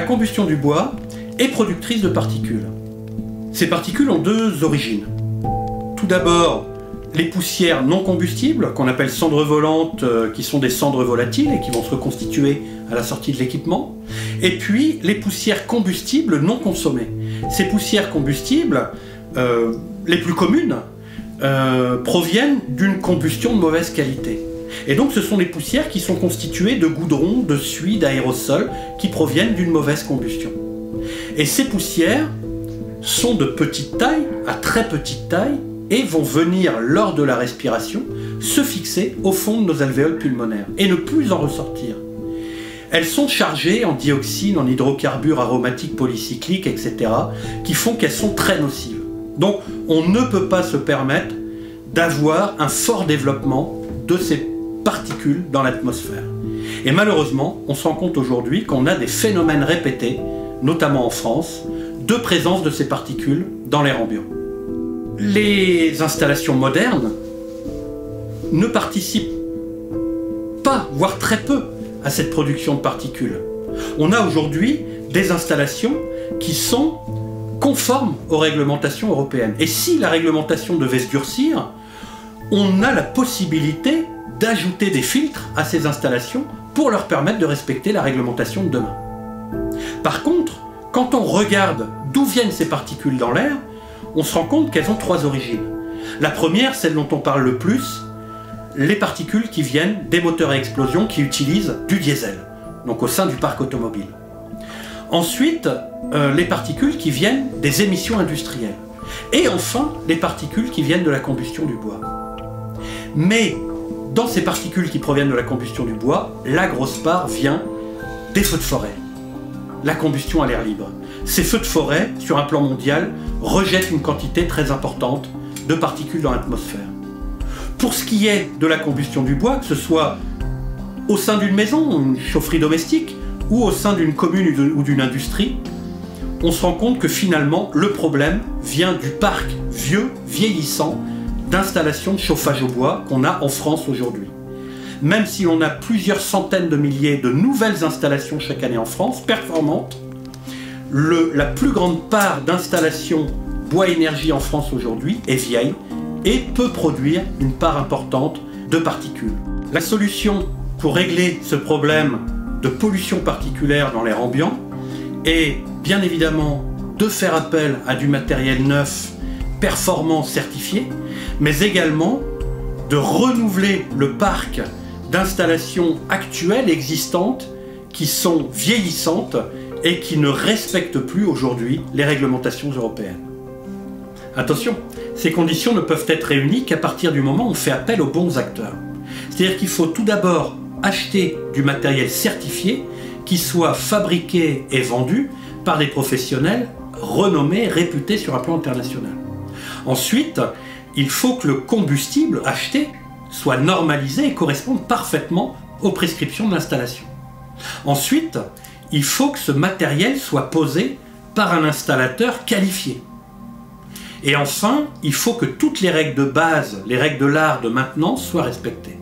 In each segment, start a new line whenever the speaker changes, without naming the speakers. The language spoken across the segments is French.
combustion du bois est productrice de particules. Ces particules ont deux origines. Tout d'abord, les poussières non combustibles, qu'on appelle cendres volantes, qui sont des cendres volatiles et qui vont se reconstituer à la sortie de l'équipement. Et puis, les poussières combustibles non consommées. Ces poussières combustibles, les plus communes, proviennent d'une combustion de mauvaise qualité. Et donc, ce sont des poussières qui sont constituées de goudron, de suie, d'aérosols, qui proviennent d'une mauvaise combustion. Et ces poussières sont de petite taille à très petite taille, et vont venir, lors de la respiration, se fixer au fond de nos alvéoles pulmonaires et ne plus en ressortir. Elles sont chargées en dioxine, en hydrocarbures aromatiques polycycliques, etc., qui font qu'elles sont très nocives. Donc, on ne peut pas se permettre d'avoir un fort développement de ces particules dans l'atmosphère. Et malheureusement, on se rend compte aujourd'hui qu'on a des phénomènes répétés, notamment en France, de présence de ces particules dans l'air ambiant. Les installations modernes ne participent pas, voire très peu, à cette production de particules. On a aujourd'hui des installations qui sont conformes aux réglementations européennes. Et si la réglementation devait se durcir, on a la possibilité d'ajouter des filtres à ces installations pour leur permettre de respecter la réglementation de demain. Par contre, quand on regarde d'où viennent ces particules dans l'air, on se rend compte qu'elles ont trois origines. La première, celle dont on parle le plus, les particules qui viennent des moteurs à explosion qui utilisent du diesel, donc au sein du parc automobile. Ensuite, les particules qui viennent des émissions industrielles. Et enfin, les particules qui viennent de la combustion du bois. Mais dans ces particules qui proviennent de la combustion du bois, la grosse part vient des feux de forêt. La combustion à l'air libre. Ces feux de forêt, sur un plan mondial, rejettent une quantité très importante de particules dans l'atmosphère. Pour ce qui est de la combustion du bois, que ce soit au sein d'une maison, une chaufferie domestique, ou au sein d'une commune ou d'une industrie, on se rend compte que finalement, le problème vient du parc vieux, vieillissant, d'installations de chauffage au bois qu'on a en France aujourd'hui. Même si l'on a plusieurs centaines de milliers de nouvelles installations chaque année en France, performantes, la plus grande part d'installations bois-énergie en France aujourd'hui est vieille et peut produire une part importante de particules. La solution pour régler ce problème de pollution particulière dans l'air ambiant est bien évidemment de faire appel à du matériel neuf, performant, certifié, mais également de renouveler le parc d'installations actuelles existantes qui sont vieillissantes et qui ne respectent plus aujourd'hui les réglementations européennes. Attention, ces conditions ne peuvent être réunies qu'à partir du moment où on fait appel aux bons acteurs. C'est-à-dire qu'il faut tout d'abord acheter du matériel certifié qui soit fabriqué et vendu par des professionnels renommés, réputés sur un plan international. Ensuite, il faut que le combustible acheté soit normalisé et corresponde parfaitement aux prescriptions de l'installation. Ensuite, il faut que ce matériel soit posé par un installateur qualifié. Et enfin, il faut que toutes les règles de base, les règles de l'art de maintenance soient respectées.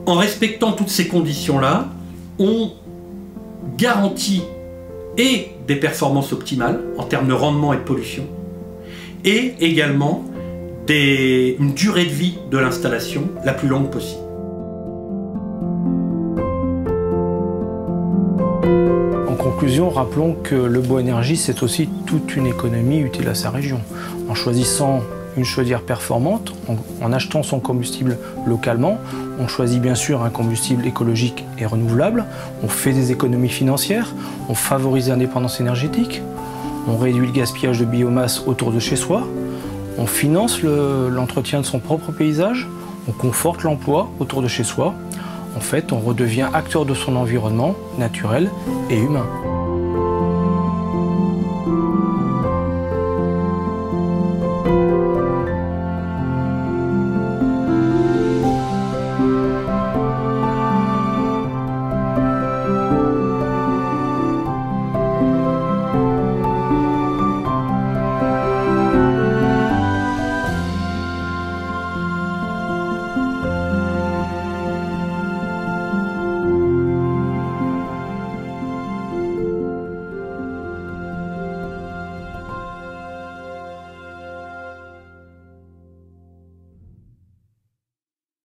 En respectant toutes ces conditions-là, on garantit et des performances optimales en termes de rendement et de pollution, et également une durée de vie de l'installation la plus longue possible.
En conclusion, rappelons que le bois énergie, c'est aussi toute une économie utile à sa région. En choisissant une chaudière performante, en achetant son combustible localement, on choisit bien sûr un combustible écologique et renouvelable, on fait des économies financières, on favorise l'indépendance énergétique, on réduit le gaspillage de biomasse autour de chez soi, on finance l'entretien de son propre paysage, on conforte l'emploi autour de chez soi. En fait, on redevient acteur de son environnement naturel et humain.